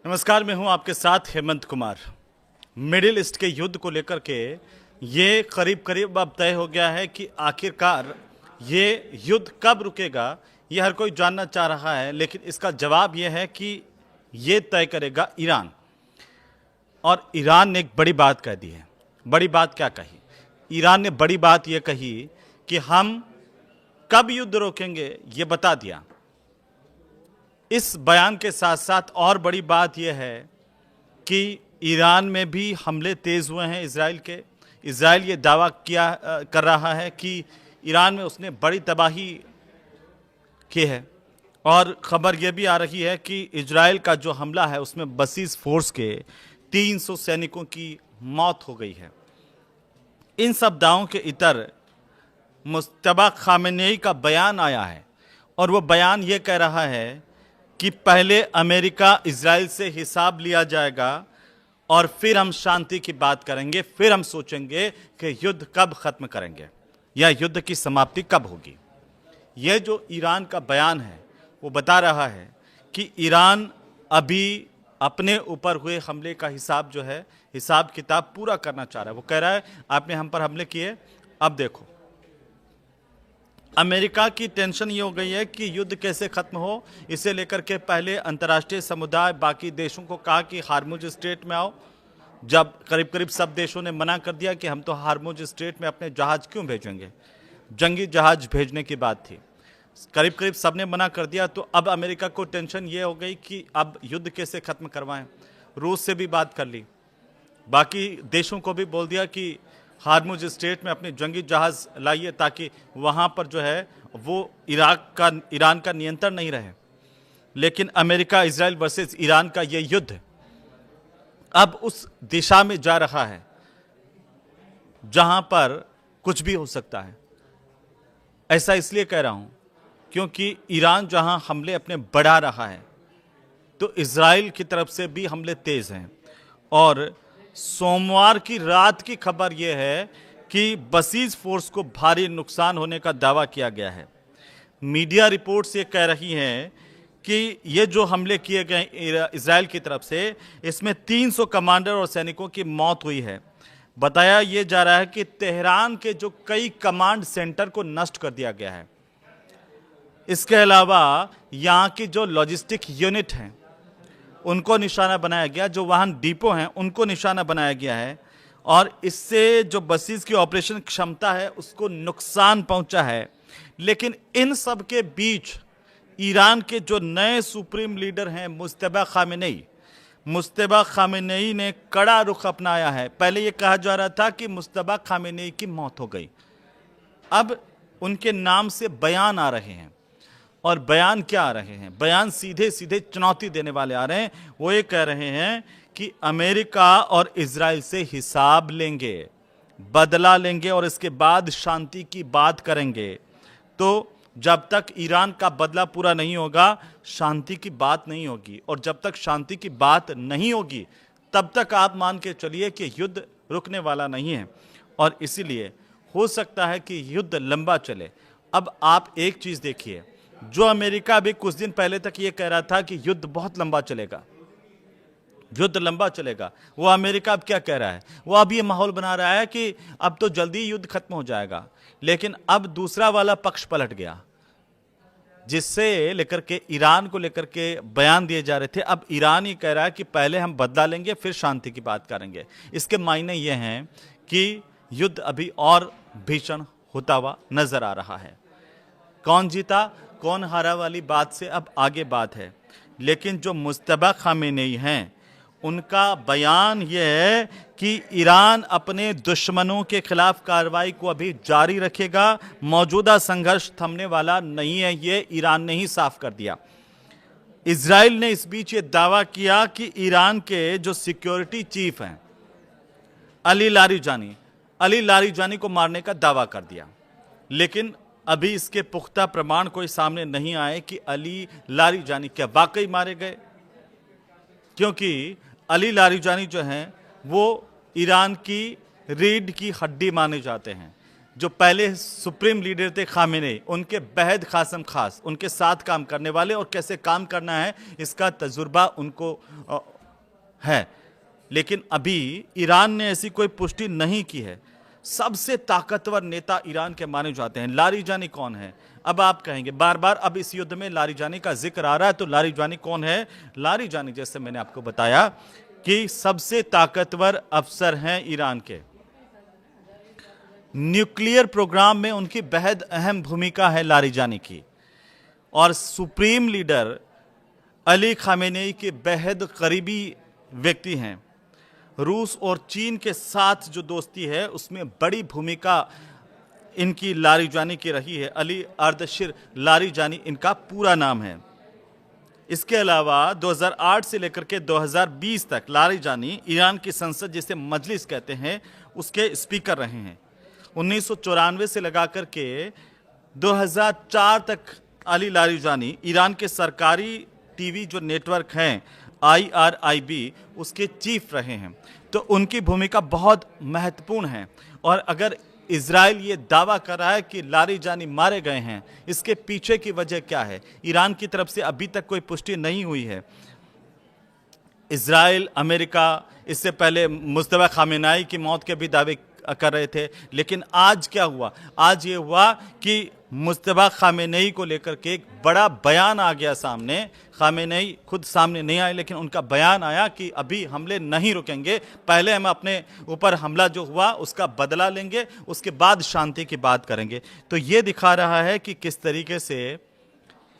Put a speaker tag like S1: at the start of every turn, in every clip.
S1: नमस्कार, मैं हूं आपके साथ हेमंत कुमार। मिडिल ईस्ट के युद्ध को लेकर के ये करीब करीब अब तय हो गया है कि आखिरकार ये युद्ध कब रुकेगा, ये हर कोई जानना चाह रहा है। लेकिन इसका जवाब ये है कि ये तय करेगा ईरान। और ईरान ने एक बड़ी बात कह दी है। बड़ी बात क्या कही? ईरान ने बड़ी बात ये कही कि हम कब युद्ध रोकेंगे, ये बता दिया। इस बयान के साथ साथ और बड़ी बात यह है कि ईरान में भी हमले तेज़ हुए हैं इजराइल के। इजराइल ये दावा कर रहा है कि ईरान में उसने बड़ी तबाही की है। और ख़बर यह भी आ रही है कि इजराइल का जो हमला है उसमें बसीज फोर्स के 300 सैनिकों की मौत हो गई है। इन सब दावों के इतर मुज्तबा खामेनेई का बयान आया है और वो बयान ये कह रहा है कि पहले अमेरिका इजराइल से हिसाब लिया जाएगा और फिर हम शांति की बात करेंगे, फिर हम सोचेंगे कि युद्ध कब खत्म करेंगे या युद्ध की समाप्ति कब होगी। यह जो ईरान का बयान है वो बता रहा है कि ईरान अभी अपने ऊपर हुए हमले का हिसाब जो है, हिसाब किताब पूरा करना चाह रहा है। वो कह रहा है आपने हम पर हमले किए, अब देखो। अमेरिका की टेंशन ये हो गई है कि युद्ध कैसे खत्म हो, इसे लेकर के पहले अंतर्राष्ट्रीय समुदाय बाकी देशों को कहा कि हार्मुज स्ट्रेट में आओ। जब करीब करीब सब देशों ने मना कर दिया कि हम तो हार्मुज स्ट्रेट में अपने जहाज क्यों भेजेंगे, जंगी जहाज भेजने की बात थी, करीब करीब सब ने मना कर दिया। तो अब अमेरिका को टेंशन ये हो गई कि अब युद्ध कैसे खत्म करवाएं। रूस से भी बात कर ली, बाकी देशों को भी बोल दिया कि हार्मुज स्ट्रेट में अपने जंगी जहाज लाइए ताकि वहाँ पर जो है वो ईरान का नियंत्रण नहीं रहे। लेकिन अमेरिका इजराइल वर्सेस ईरान का ये युद्ध अब उस दिशा में जा रहा है जहाँ पर कुछ भी हो सकता है। ऐसा इसलिए कह रहा हूँ क्योंकि ईरान जहाँ हमले अपने बढ़ा रहा है तो इजराइल की तरफ से भी हमले तेज हैं। और सोमवार की रात की खबर यह है कि बसीज फोर्स को भारी नुकसान होने का दावा किया गया है। मीडिया रिपोर्ट्स ये कह रही हैं कि ये जो हमले किए गए इजराइल की तरफ से, इसमें 300 कमांडर और सैनिकों की मौत हुई है। बताया ये जा रहा है कि तेहरान के जो कई कमांड सेंटर को नष्ट कर दिया गया है। इसके अलावा यहाँ की जो लॉजिस्टिक यूनिट हैं उनको निशाना बनाया गया, जो वाहन डिपो हैं उनको निशाना बनाया गया है। और इससे जो बसेस की ऑपरेशन क्षमता है उसको नुकसान पहुंचा है। लेकिन इन सब के बीच ईरान के जो नए सुप्रीम लीडर हैं मुज्तबा खामेनेई ने कड़ा रुख अपनाया है। पहले ये कहा जा रहा था कि मुज्तबा खामेनेई की मौत हो गई, अब उनके नाम से बयान आ रहे हैं। और बयान क्या आ रहे हैं? बयान सीधे सीधे चुनौती देने वाले आ रहे हैं। वो ये कह रहे हैं कि अमेरिका और इजराइल से हिसाब लेंगे, बदला लेंगे और इसके बाद शांति की बात करेंगे। तो जब तक ईरान का बदला पूरा नहीं होगा शांति की बात नहीं होगी, और जब तक शांति की बात नहीं होगी तब तक आप मान के चलिए कि युद्ध रुकने वाला नहीं है। और इसीलिए हो सकता है कि युद्ध लंबा चले। अब आप एक चीज देखिए, जो अमेरिका अभी कुछ दिन पहले तक ये कह रहा था कि युद्ध बहुत लंबा चलेगा, युद्ध लंबा चलेगा, वो अमेरिका अब क्या कह रहा है? वो अब ये माहौल बना रहा है कि अब तो जल्दी युद्ध खत्म हो जाएगा। लेकिन अब दूसरा वाला पक्ष पलट गया, जिससे लेकर के ईरान को लेकर के बयान दिए जा रहे थे। अब ईरान ये कह रहा है कि पहले हम बदला लेंगे फिर शांति की बात करेंगे। इसके मायने ये हैं कि युद्ध अभी और भीषण होता हुआ नजर आ रहा है। कौन जीता कौन हारा वाली बात से अब आगे बात है। लेकिन जो मुज्तबा खामेनेई हैं उनका बयान यह है कि ईरान अपने दुश्मनों के खिलाफ कार्रवाई को अभी जारी रखेगा, मौजूदा संघर्ष थमने वाला नहीं है। ये ईरान ने ही साफ कर दिया। इजराइल ने इस बीच ये दावा किया कि ईरान के जो सिक्योरिटी चीफ हैं अली लारिजानी को मारने का दावा कर दिया। लेकिन अभी इसके पुख्ता प्रमाण कोई सामने नहीं आए कि अली लारिजानी क्या वाकई मारे गए, क्योंकि अली लारिजानी जो हैं वो ईरान की रीढ़ की हड्डी माने जाते हैं। जो पहले सुप्रीम लीडर थे खामेनेई, उनके बेहद खासम खास, उनके साथ काम करने वाले और कैसे काम करना है इसका तजुर्बा उनको है, लेकिन अभी ईरान ने ऐसी कोई पुष्टि नहीं की है। सबसे ताकतवर नेता ईरान के माने जाते हैं। लारिजानी कौन है? अब आप कहेंगे बार बार अब इस युद्ध में लारिजानी का जिक्र आ रहा है, तो लारिजानी कौन है? लारिजानी, जैसे मैंने आपको बताया कि सबसे ताकतवर अफसर हैं ईरान के। न्यूक्लियर प्रोग्राम में उनकी बेहद अहम भूमिका है लारिजानी की, और सुप्रीम लीडर अली खामेनेई के बेहद करीबी व्यक्ति हैं। रूस और चीन के साथ जो दोस्ती है उसमें बड़ी भूमिका इनकी लारिजानी की रही है। अली अर्दशिर लारिजानी इनका पूरा नाम है। इसके अलावा 2008 से लेकर के 2020 तक लारिजानी ईरान की संसद, जिसे मजलिस कहते हैं, उसके स्पीकर रहे हैं। 1994 से लगाकर के 2004 तक अली लारिजानी ईरान के सरकारी टीवी जो नेटवर्क हैं IRIB, उसके चीफ रहे हैं। तो उनकी भूमिका बहुत महत्वपूर्ण है। और अगर इजराइल ये दावा कर रहा है कि लारिजानी मारे गए हैं, इसके पीछे की वजह क्या है? ईरान की तरफ से अभी तक कोई पुष्टि नहीं हुई है। इजराइल, अमेरिका इससे पहले मुस्तफा खामेनेई की मौत के भी दावे कर रहे थे, लेकिन आज क्या हुआ? आज ये हुआ कि मुस्तफा खामेनेई को लेकर के एक बड़ा बयान आ गया सामने। खामेनेई खुद सामने नहीं आए, लेकिन उनका बयान आया कि अभी हमले नहीं रुकेंगे, पहले हम अपने ऊपर हमला जो हुआ उसका बदला लेंगे, उसके बाद शांति की बात करेंगे। तो ये दिखा रहा है कि किस तरीके से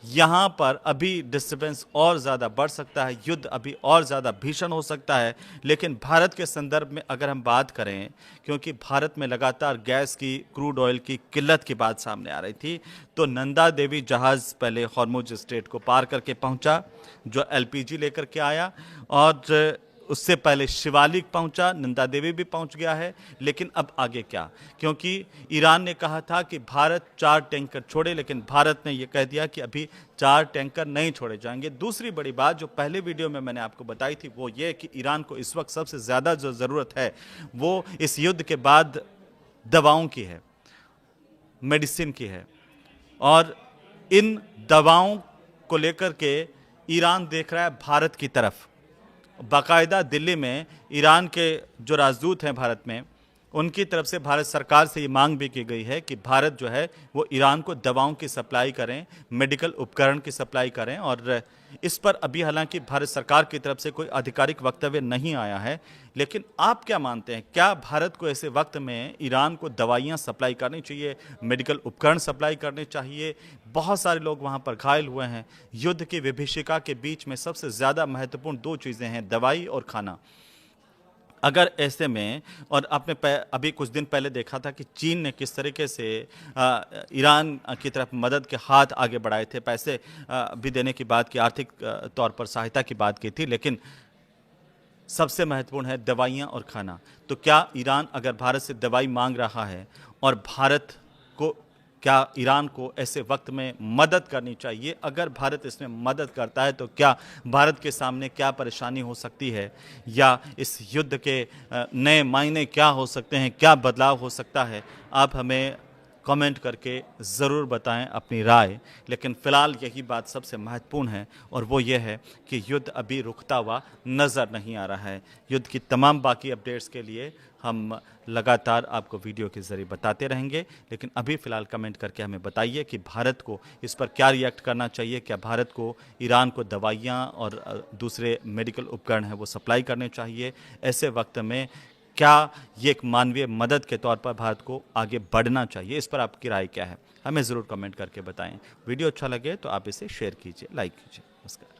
S1: यहाँ पर अभी डिस्टर्बेंस और ज़्यादा बढ़ सकता है, युद्ध अभी और ज़्यादा भीषण हो सकता है। लेकिन भारत के संदर्भ में अगर हम बात करें, क्योंकि भारत में लगातार गैस की, क्रूड ऑयल की किल्लत की बात सामने आ रही थी, तो नंदा देवी जहाज़ पहले हॉर्मुज स्ट्रेट को पार करके पहुंचा, जो LPG लेकर के आया, और उससे पहले शिवालिक पहुंचा, नंदा देवी भी पहुंच गया है। लेकिन अब आगे क्या? क्योंकि ईरान ने कहा था कि भारत 4 टैंकर छोड़े, लेकिन भारत ने यह कह दिया कि अभी 4 टैंकर नहीं छोड़े जाएंगे। दूसरी बड़ी बात जो पहले वीडियो में मैंने आपको बताई थी, वो ये कि ईरान को इस वक्त सबसे ज़्यादा जो ज़रूरत है वो इस युद्ध के बाद दवाओं की है, मेडिसिन की है। और इन दवाओं को लेकर के ईरान देख रहा है भारत की तरफ। बाकायदा दिल्ली में ईरान के जो राजदूत हैं भारत में, उनकी तरफ से भारत सरकार से ये मांग भी की गई है कि भारत जो है वो ईरान को दवाओं की सप्लाई करें, मेडिकल उपकरण की सप्लाई करें। और इस पर अभी हालांकि भारत सरकार की तरफ से कोई आधिकारिक वक्तव्य नहीं आया है, लेकिन आप क्या मानते हैं? क्या भारत को ऐसे वक्त में ईरान को दवाइयाँ सप्लाई करनी चाहिए, मेडिकल उपकरण सप्लाई करने चाहिए? बहुत सारे लोग वहाँ पर घायल हुए हैं। युद्ध की विभीषिका के बीच में सबसे ज़्यादा महत्वपूर्ण 2 चीज़ें हैं, दवाई और खाना। अगर ऐसे में, और आपने अभी कुछ दिन पहले देखा था कि चीन ने किस तरीके से ईरान की तरफ मदद के हाथ आगे बढ़ाए थे, पैसे भी देने की बात की, आर्थिक तौर पर सहायता की बात की थी, लेकिन सबसे महत्वपूर्ण है दवाइयाँ और खाना। तो क्या ईरान अगर भारत से दवाई मांग रहा है, और भारत को, क्या ईरान को ऐसे वक्त में मदद करनी चाहिए? अगर भारत इसमें मदद करता है तो क्या भारत के सामने क्या परेशानी हो सकती है, या इस युद्ध के नए मायने क्या हो सकते हैं, क्या बदलाव हो सकता है? आप हमें कमेंट करके ज़रूर बताएं अपनी राय। लेकिन फ़िलहाल यही बात सबसे महत्वपूर्ण है, और वो ये है कि युद्ध अभी रुकता हुआ नज़र नहीं आ रहा है। युद्ध की तमाम बाकी अपडेट्स के लिए हम लगातार आपको वीडियो के ज़रिए बताते रहेंगे, लेकिन अभी फ़िलहाल कमेंट करके हमें बताइए कि भारत को इस पर क्या रिएक्ट करना चाहिए। क्या भारत को ईरान को दवाइयाँ और दूसरे मेडिकल उपकरण हैं वो सप्लाई करने चाहिए? ऐसे वक्त में क्या ये एक मानवीय मदद के तौर पर भारत को आगे बढ़ना चाहिए? इस पर आपकी राय क्या है? हमें ज़रूर कमेंट करके बताएं। वीडियो अच्छा लगे तो आप इसे शेयर कीजिए, लाइक कीजिए। नमस्कार।